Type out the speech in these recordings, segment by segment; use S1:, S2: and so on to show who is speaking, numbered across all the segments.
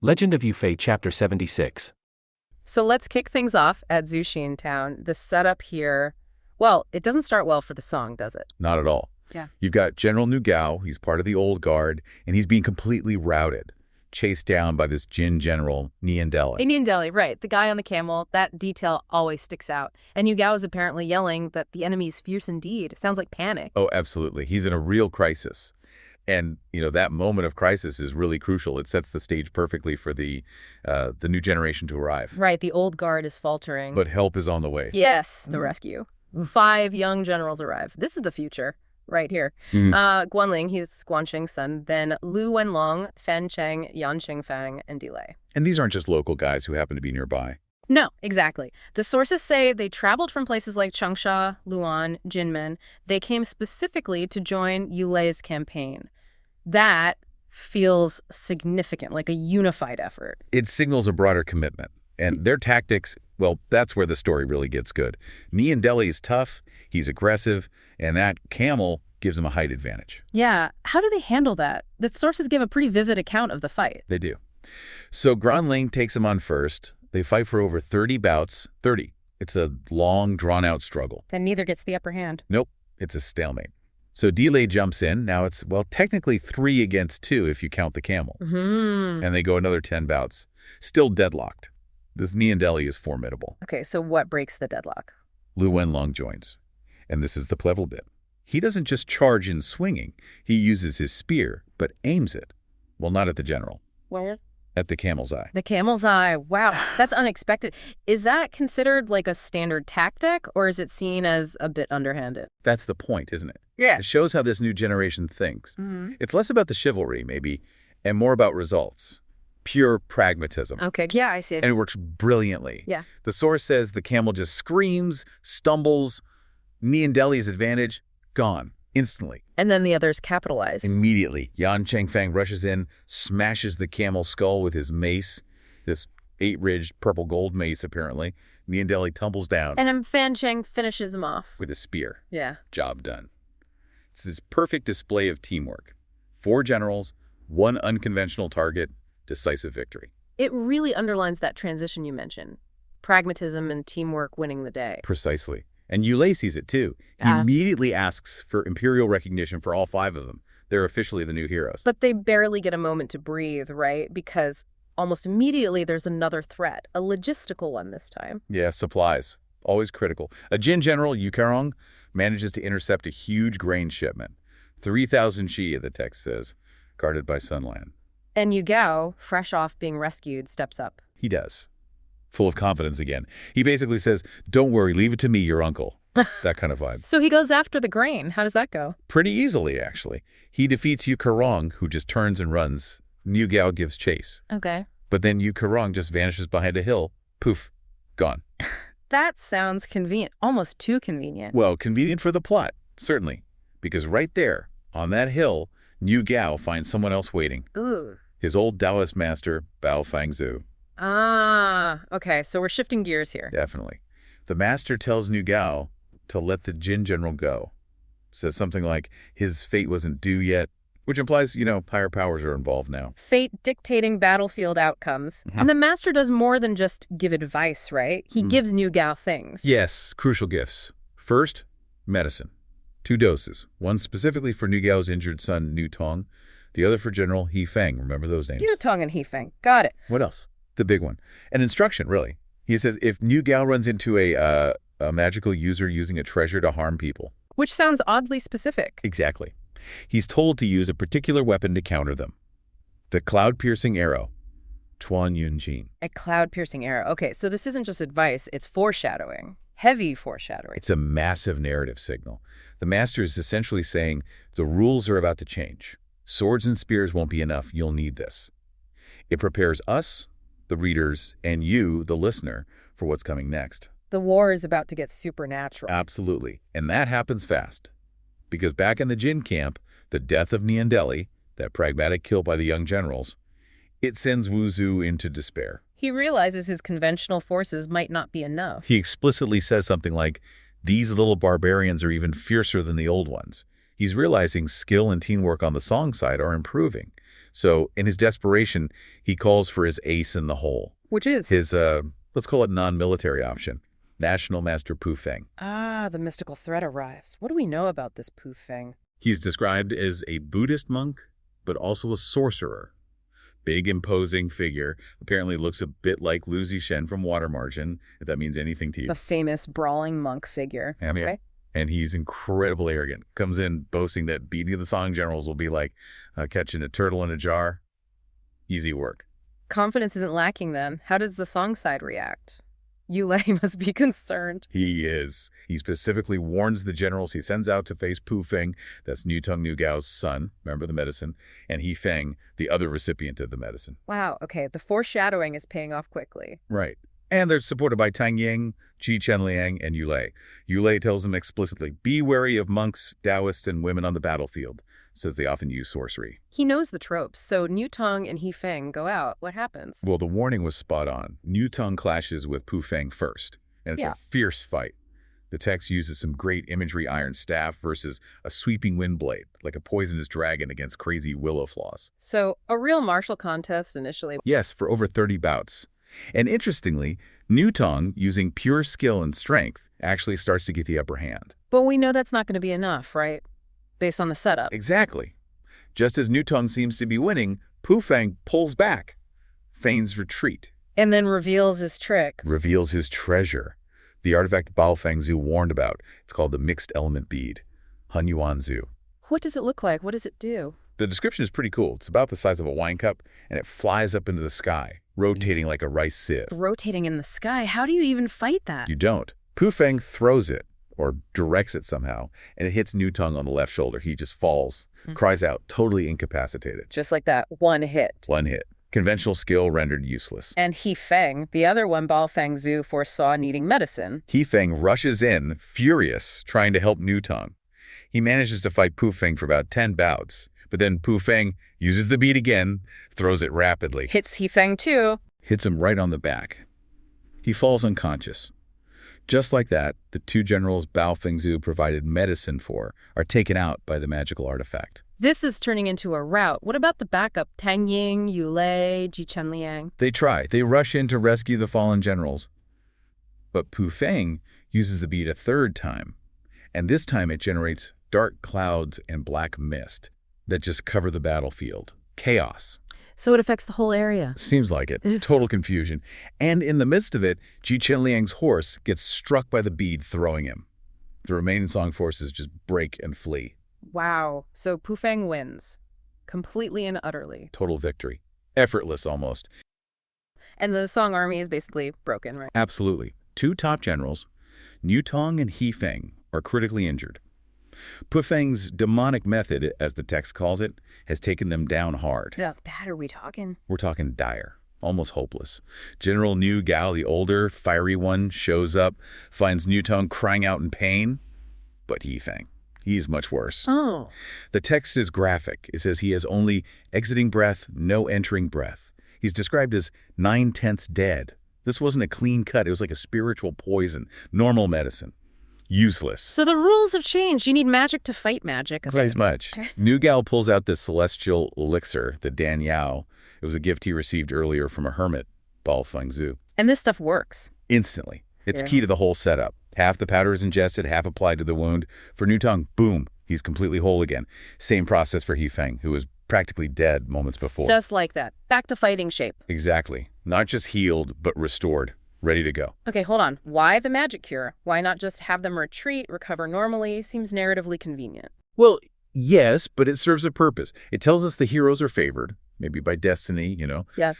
S1: Legend of Yufei Chapter 76.
S2: So let's kick things off at Zhuxin Town. The setup here, well, it doesn't start well for the song, does it?
S3: Not at all.
S2: Yeah.
S3: You've got General Nu Gao, he's part of the old guard, and he's being completely routed, chased down by this Jin general, Niandeli.
S2: Niandeli, right. The guy on the camel, that detail always sticks out. And Yu Gao is apparently yelling that the enemy is fierce indeed. It sounds like panic.
S3: Oh, absolutely. He's in a real crisis. And, that moment of crisis is really crucial. It sets the stage perfectly for the new generation to arrive.
S2: Right, the old guard is faltering.
S3: But help is on the way.
S2: Yes, the rescue. 5 young generals arrive. This is the future, right here. Guanling, he's Guanxing's son, then Lu Wenlong, Fan Cheng, Yan Qingfang, and Delay.
S3: And these aren't just local guys who happen to be nearby.
S2: No, exactly. The sources say they traveled from places like Changsha, Luan, Jinmen. They came specifically to join Yu Lei's campaign. That feels significant, like a unified effort.
S3: It signals a broader commitment. And their tactics, well, that's where the story really gets good. Niandeli is tough, he's aggressive, and that camel gives him a height advantage.
S2: Yeah, how do they handle that? The sources give a pretty vivid account of the fight.
S3: They do. So Guanling takes him on first. They fight for over 30 bouts. 30. It's a long, drawn-out struggle.
S2: And neither gets the upper hand.
S3: Nope, it's a stalemate. So Delay jumps in. Now it's, well, technically 3 against 2 if you count the camel. And they go another 10 bouts. Still deadlocked. This Niandeli is formidable.
S2: Okay, so what breaks the deadlock?
S3: Lu Wenlong joins. And this is the clever bit. He doesn't just charge in swinging. He uses his spear, but aims it. Well, not at the general.
S2: Where?
S3: At the camel's eye.
S2: The camel's eye. Wow, that's unexpected. Is that considered like a standard tactic, or is it seen as a bit underhanded?
S3: That's the point, isn't it?
S2: Yeah.
S3: It shows how this new generation thinks. It's less about the chivalry, maybe, and more about results. Pure pragmatism.
S2: Okay, yeah, I see it.
S3: And it works brilliantly.
S2: Yeah.
S3: The source says the camel just screams, stumbles, Niandeli's advantage, gone, instantly.
S2: And then the others capitalize.
S3: Immediately, Yan Qingfang rushes in, smashes the camel's skull with his mace, this 8-ridged purple gold mace, apparently. Niandeli tumbles down.
S2: And then Fan Cheng finishes him off.
S3: With a spear.
S2: Yeah.
S3: Job done. It's this perfect display of teamwork. 4 generals, 1 unconventional target, decisive victory.
S2: It really underlines that transition you mentioned. Pragmatism and teamwork winning the day.
S3: Precisely. And Yu Lei sees it too. He immediately asks for imperial recognition for all 5 of them. They're officially the new heroes.
S2: But they barely get a moment to breathe, right? Because almost immediately there's another threat, a logistical one this time.
S3: Yeah, supplies. Always critical. A Jin general, Yu Karong, manages to intercept a huge grain shipment. 3,000 Xi, the text says, guarded by Sunland.
S2: And Yu Gao, fresh off being rescued, steps up.
S3: He does. Full of confidence again. He basically says, don't worry, leave it to me, your uncle. That kind of vibe.
S2: So he goes after the grain. How does that go?
S3: Pretty easily, actually. He defeats Yu Karong, who just turns and runs. Yu Gao gives chase.
S2: Okay.
S3: But then Yu Karong just vanishes behind a hill. Poof. Gone.
S2: That sounds convenient. Almost too convenient.
S3: Well, convenient for the plot, certainly. Because right there, on that hill, Yu Gao finds someone else waiting.
S2: Ooh.
S3: His old Taoist master, Bao Fangzhu.
S2: Ah, okay, so we're shifting gears here.
S3: Definitely. The master tells Nu Gao to let the Jin general go. Says something like his fate wasn't due yet, which implies, higher powers are involved now.
S2: Fate dictating battlefield outcomes. And the master does more than just give advice, right? He gives Nu Gao things.
S3: Yes, crucial gifts. First, medicine. 2 doses. One specifically for Nu Gao's injured son, Nu Tong. The other for General He Feng. Remember those names?
S2: Nu Tong and He Feng. Got it.
S3: What else? The big one. An instruction, really. He says if Nu Gao runs into a magical user using a treasure to harm people.
S2: Which sounds oddly specific.
S3: Exactly. He's told to use a particular weapon to counter them. The cloud-piercing arrow. Chuan Yun Jin.
S2: A cloud-piercing arrow. Okay, so this isn't just advice, it's foreshadowing. Heavy foreshadowing.
S3: It's a massive narrative signal. The master is essentially saying the rules are about to change. Swords and spears won't be enough. You'll need this. It prepares us, the readers, and you, the listener, for what's coming next.
S2: The war is about to get supernatural.
S3: Absolutely. And that happens fast. Because back in the Jin camp, the death of Niandeli, that pragmatic kill by the young generals, it sends Wuzhu into despair.
S2: He realizes his conventional forces might not be enough.
S3: He explicitly says something like, these little barbarians are even fiercer than the old ones. He's realizing skill and teamwork on the song side are improving, So in his desperation, he calls for his ace in the hole.
S2: Which is?
S3: His, let's call it non-military option. National Master Pu Feng.
S2: Ah, the mystical threat arrives. What do we know about this Pu Feng?
S3: He's described as a Buddhist monk, but also a sorcerer. Big, imposing figure. Apparently looks a bit like Lu Zixen from Water Margin, if that means anything to you.
S2: The famous brawling monk figure.
S3: I mean,
S2: okay.
S3: And he's incredibly arrogant. Comes in boasting that beating the Song generals will be like catching a turtle in a jar. Easy work.
S2: Confidence isn't lacking then. How does the Song side react? Yulei must be concerned.
S3: He is. He specifically warns the generals he sends out to face Pu Feng, that's Newtongue Nugao's son, remember the medicine, and He Feng, the other recipient of the medicine.
S2: Wow, okay, the foreshadowing is paying off quickly.
S3: Right. And they're supported by Tang Ying, Qi Chenliang, and Yulei. Yulei tells them explicitly, be wary of monks, Taoists, and women on the battlefield, says they often use sorcery.
S2: He knows the tropes, so Newtongue and He Feng go out. What happens?
S3: Well, the warning was spot on. Newtongue clashes with Pu Feng first, and it's a fierce fight. The text uses some great imagery, iron staff versus a sweeping wind blade, like a poisonous dragon against crazy willow flaws.
S2: So, a real martial contest initially.
S3: Yes, for over 30 bouts. And interestingly, Newtongue, using pure skill and strength, actually starts to get the upper hand.
S2: But we know that's not going to be enough, right? Based on the setup.
S3: Exactly. Just as Newtongue seems to be winning, Pu Feng pulls back, feigns retreat.
S2: And then reveals his trick.
S3: Reveals his treasure. The artifact Bao Fangzhu warned about. It's called the Mixed Element Bead, Han Yuan Zhu.
S2: What does it look like? What does it do?
S3: The description is pretty cool. It's about the size of a wine cup, and it flies up into the sky, rotating like a rice sieve.
S2: Rotating in the sky? How do you even fight that?
S3: You don't. Pu Feng throws it, or directs it somehow, and it hits Newtongue on the left shoulder. He just falls, cries out, totally incapacitated.
S2: Just like that, one hit.
S3: One hit. Conventional skill rendered useless.
S2: And He Feng, the other one Bao Fangzhu foresaw needing medicine.
S3: He Feng rushes in, furious, trying to help Newtongue. He manages to fight Pu Feng for about 10 bouts, but then Pu Feng uses the bead again, throws it rapidly.
S2: Hits He Feng too.
S3: Hits him right on the back. He falls unconscious. Just like that, the two generals Bao Fangzhu provided medicine for are taken out by the magical artifact.
S2: This is turning into a rout. What about the backup? Tang Ying, Yulei, Qi Chenliang.
S3: They try. They rush in to rescue the fallen generals. But Pu Feng uses the bead a third time, and this time it generates dark clouds and black mist that just cover the battlefield. Chaos.
S2: So it affects the whole area.
S3: Seems like it. Total confusion. And in the midst of it, Qi Chenliang's horse gets struck by the bead, throwing him. The remaining Song forces just break and flee.
S2: Wow. So Pu Feng wins. Completely and utterly.
S3: Total victory. Effortless almost.
S2: And the Song army is basically broken, right?
S3: Absolutely. Two top generals, Newtongue and He Feng, are critically injured. Pu Feng's demonic method, as the text calls it, has taken them down hard.
S2: How bad are we talking?
S3: We're talking dire, almost hopeless. General Nu Gao, the older, fiery one, shows up, finds Newtongue crying out in pain, but He Feng, he's much worse.
S2: Oh.
S3: The text is graphic. It says he has only exiting breath, no entering breath. He's described as 9/10 dead. This wasn't a clean cut. It was like a spiritual poison, normal medicine. Useless.
S2: So the rules have changed. You need magic to fight magic.
S3: Quite as much. Nu Gao pulls out this celestial elixir, the Dan Yao. It was a gift he received earlier from a hermit, Bao Fangzhu.
S2: And this stuff works.
S3: Instantly. It's key to the whole setup. Half the powder is ingested, half applied to the wound. For Newtongue, boom, he's completely whole again. Same process for He Feng, who was practically dead moments before.
S2: Just like that. Back to fighting shape.
S3: Exactly. Not just healed, but restored. Ready to go.
S2: Okay, hold on. Why the magic cure? Why not just have them retreat, recover normally? Seems narratively convenient.
S3: Well, yes, but it serves a purpose. It tells us the heroes are favored, maybe by destiny, you know.
S2: Yeah.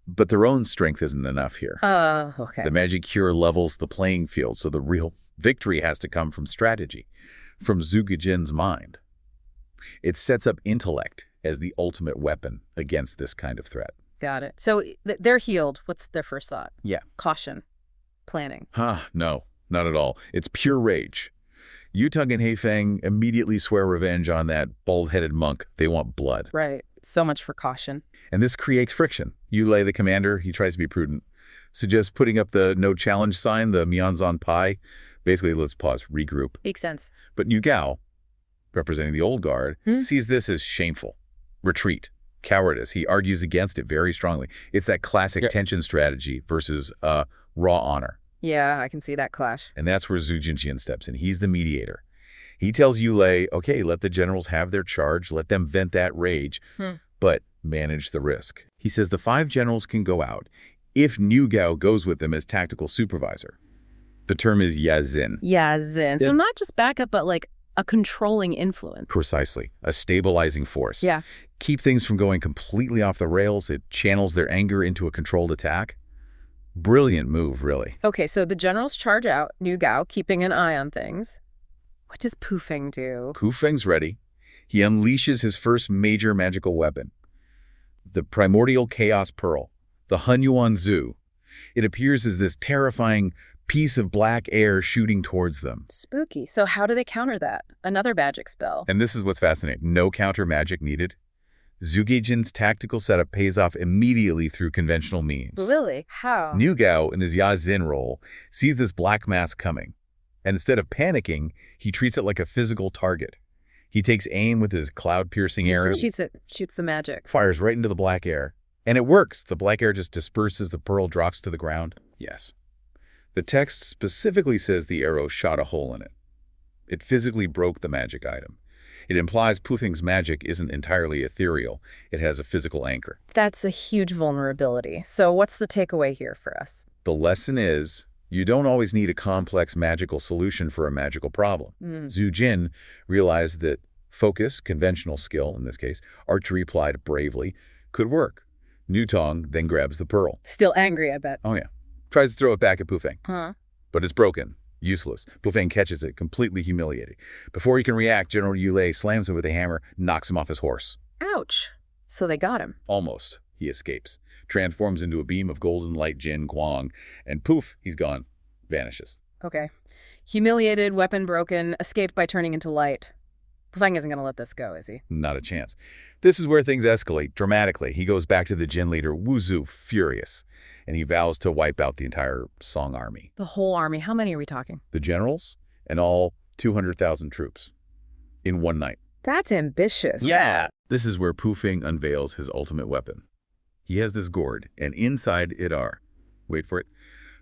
S3: But their own strength isn't enough here.
S2: Okay.
S3: The magic cure levels the playing field, so the real victory has to come from strategy, from Zhuge Jin's mind. It sets up intellect as the ultimate weapon against this kind of threat.
S2: Got it. So they're healed. What's their first thought?
S3: Yeah.
S2: Caution. Planning.
S3: No, not at all. It's pure rage. Newtongue and He Feng immediately swear revenge on that bald-headed monk. They want blood.
S2: Right. So much for caution.
S3: And this creates friction. Yulei, the commander, he tries to be prudent. Suggests putting up the no challenge sign, the Mianzan Pai. Basically, let's pause, regroup.
S2: Makes sense.
S3: But Nu Gao, representing the old guard, sees this as shameful. Retreat. cowardice. He argues against it very strongly. It's that classic tension strategy versus raw honor.
S2: Yeah, I can see that clash.
S3: And that's where Zhu Jinjian steps in. He's the mediator. He tells Yulei, okay, let the generals have their charge, let them vent that rage, but manage the risk. He says the 5 generals can go out if Niu Gao goes with them as tactical supervisor. The term is yazin.
S2: Yazin. So not just backup, but like a controlling influence.
S3: Precisely. A stabilizing force.
S2: Yeah.
S3: Keep things from going completely off the rails. It channels their anger into a controlled attack. Brilliant move, really.
S2: Okay, so the generals charge out, Niu Gao keeping an eye on things. What does Pu Feng do?
S3: Pu Feng's ready. He unleashes his first major magical weapon, the primordial chaos pearl, the Hunyuan Zhu. It appears as this terrifying piece of black air shooting towards them.
S2: Spooky. So how do they counter that? Another magic spell.
S3: And this is what's fascinating. No counter magic needed. Zhu Gejin's tactical setup pays off immediately through conventional means.
S2: Really? How?
S3: Niu Gao, in his Yazin role, sees this black mass coming. And instead of panicking, he treats it like a physical target. He takes aim with his cloud-piercing arrow.
S2: So shoots the magic.
S3: Fires right into the black air. And it works. The black air just disperses, the pearl drops to the ground. Yes. The text specifically says the arrow shot a hole in it. It physically broke the magic item. It implies Pu Feng's magic isn't entirely ethereal. It has a physical anchor.
S2: That's a huge vulnerability. So what's the takeaway here for us?
S3: The lesson is, you don't always need a complex magical solution for a magical problem. Zhu Jin realized that focus, conventional skill in this case, archery applied bravely, could work. Niu Tong then grabs the pearl.
S2: Still angry, I bet.
S3: Oh yeah. Tries to throw it back at Pu Feng. But it's broken. Useless. Pu Feng catches it, completely humiliated. Before he can react, General Yulei slams him with a hammer, knocks him off his horse.
S2: Ouch. So they got him.
S3: Almost. He escapes. Transforms into a beam of golden light Jin Guang, and poof, he's gone. Vanishes.
S2: Okay. Humiliated, weapon broken, escaped by turning into light. Pu Feng isn't going to let this go, is he?
S3: Not a chance. This is where things escalate dramatically. He goes back to the Jin leader, Wuzhu, furious, and he vows to wipe out the entire Song army.
S2: The whole army. How many are we talking?
S3: The generals and all 200,000 troops in one night.
S2: That's ambitious.
S3: Yeah. This is where Pu Feng unveils his ultimate weapon. He has this gourd, and inside it are, wait for it,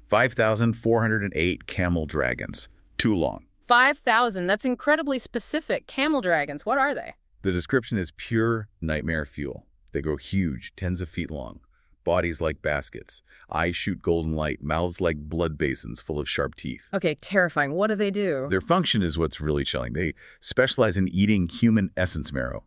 S3: 5,408 camel dragons. Too long.
S2: 5,000. That's incredibly specific. Camel dragons. What are they?
S3: The description is pure nightmare fuel. They grow huge, tens of feet long. Bodies like baskets. Eyes shoot golden light. Mouths like blood basins full of sharp teeth.
S2: Okay, terrifying. What do they do?
S3: Their function is what's really chilling. They specialize in eating human essence marrow.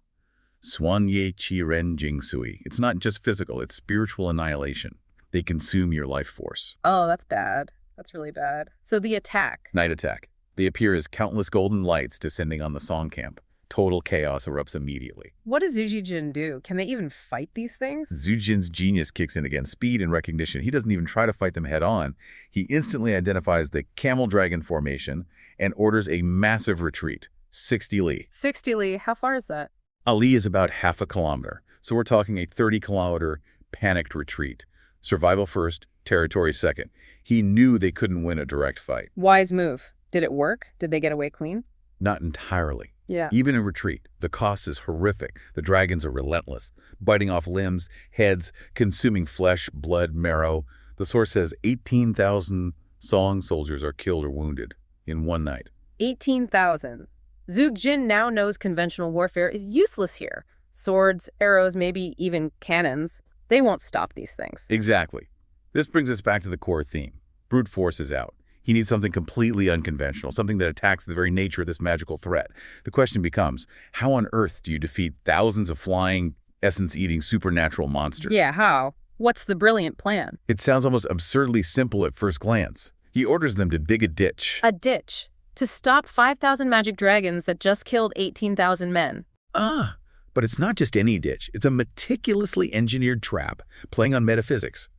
S3: Swan Ye Qi Ren Jing Sui. It's not just physical, it's spiritual annihilation. They consume your life force.
S2: Oh, that's bad. That's really bad. So the attack.
S3: Night attack. They appear as countless golden lights descending on the Song camp. Total chaos erupts immediately.
S2: What does Zhu Jin do? Can they even fight these things?
S3: Zhu Jin's genius kicks in again. Speed and recognition. He doesn't even try to fight them head on. He instantly identifies the camel dragon formation and orders a massive retreat. 60 li.
S2: 60 li. How far is that?
S3: A li is about half a kilometer. So we're talking a 30-kilometer panicked retreat. Survival first, territory second. He knew they couldn't win a direct fight.
S2: Wise move. Did it work? Did they get away clean?
S3: Not entirely.
S2: Yeah.
S3: Even in retreat, the cost is horrific. The dragons are relentless, biting off limbs, heads, consuming flesh, blood, marrow. The source says 18,000 Song soldiers are killed or wounded in one night.
S2: 18,000. Zhu Jin now knows conventional warfare is useless here. Swords, arrows, maybe even cannons. They won't stop these things.
S3: Exactly. This brings us back to the core theme. Brute force is out. He needs something completely unconventional, something that attacks the very nature of this magical threat. The question becomes, how on earth do you defeat thousands of flying, essence-eating supernatural monsters?
S2: Yeah, how? What's the brilliant plan?
S3: It sounds almost absurdly simple at first glance. He orders them to dig a ditch.
S2: A ditch. To stop 5,000 magic dragons that just killed 18,000 men.
S3: But it's not just any ditch. It's a meticulously engineered trap, playing on metaphysics.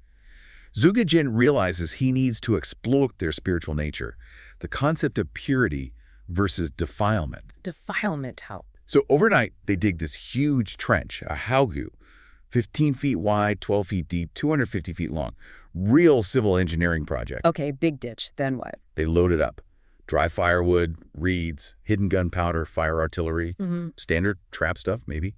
S3: Zhu Jin realizes he needs to exploit their spiritual nature, the concept of purity versus defilement.
S2: Defilement, how?
S3: So overnight, they dig this huge trench, a haogu, 15 feet wide, 12 feet deep, 250 feet long. Real civil engineering project.
S2: Okay, big ditch. Then what?
S3: They load it up. Dry firewood, reeds, hidden gunpowder, fire artillery, standard trap stuff, maybe.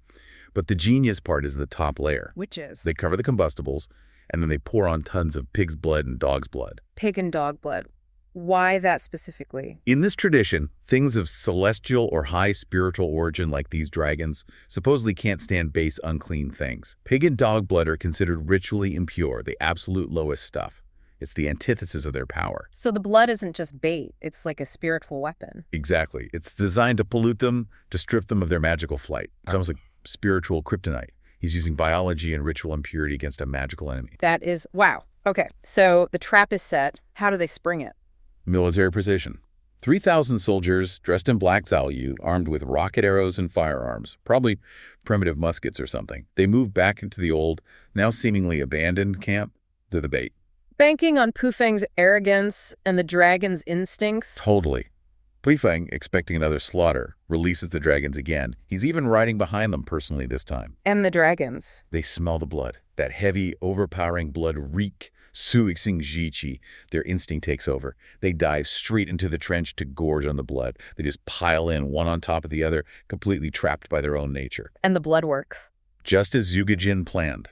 S3: But the genius part is the top layer.
S2: Which is?
S3: They cover the combustibles, and then they pour on tons of pig's blood and dog's blood.
S2: Pig and dog blood. Why that specifically?
S3: In this tradition, things of celestial or high spiritual origin like these dragons supposedly can't stand base, unclean things. Pig and dog blood are considered ritually impure, the absolute lowest stuff. It's the antithesis of their power.
S2: So the blood isn't just bait, it's like a spiritual weapon.
S3: Exactly. It's designed to pollute them, to strip them of their magical flight. It's almost like spiritual kryptonite. He's using biology and ritual impurity against a magical enemy.
S2: That is, wow. Okay, so the trap is set. How do they spring it?
S3: Military precision. 3,000 soldiers dressed in black Zalyu, armed with rocket arrows and firearms, probably primitive muskets or something. They move back into the old, now seemingly abandoned camp. They're the bait.
S2: Banking on Pufeng's arrogance and the dragon's instincts?
S3: Totally. Pufeng, expecting another slaughter, releases the dragons again. He's even riding behind them personally this time.
S2: And the dragons?
S3: They smell the blood. That heavy, overpowering blood reek. Suixing Jiqi, their instinct takes over. They dive straight into the trench to gorge on the blood. They just pile in, one on top of the other, completely trapped by their own nature.
S2: And the blood works.
S3: Just as Zugajin planned.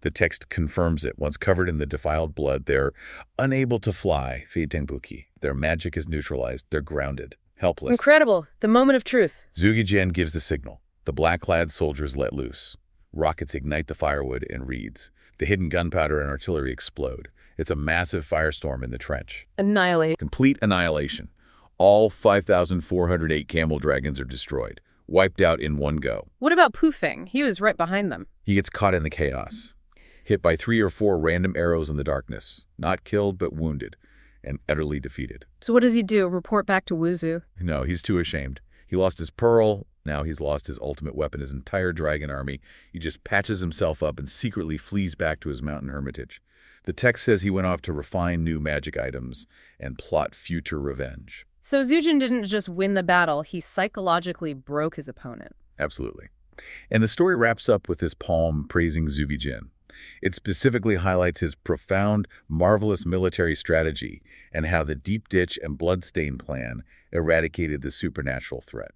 S3: The text confirms it. Once covered in the defiled blood, they're unable to fly, Feitengbuki. Their magic is neutralized. They're grounded, helpless.
S2: Incredible. The moment of truth.
S3: Zugajin gives the signal. The black-clad soldiers let loose. Rockets ignite the firewood and reeds. The hidden gunpowder and artillery explode. It's a massive firestorm in the trench.
S2: Annihilate.
S3: Complete annihilation. All 5,408 camel dragons are destroyed, wiped out in one go.
S2: What about Pufeng? He was right behind them.
S3: He gets caught in the chaos, hit by 3 or 4 random arrows in the darkness. Not killed, but wounded, and utterly defeated.
S2: So what does he do? Report back to Wuzhu?
S3: No, he's too ashamed. He lost his pearl. Now he's lost his ultimate weapon, his entire dragon army. He just patches himself up and secretly flees back to his mountain hermitage. The text says he went off to refine new magic items and plot future revenge.
S2: So Zujin didn't just win the battle, he psychologically broke his opponent.
S3: Absolutely. And the story wraps up with this poem praising Zugajin. It specifically highlights his profound, marvelous military strategy and how the deep ditch and bloodstain plan eradicated the supernatural threat.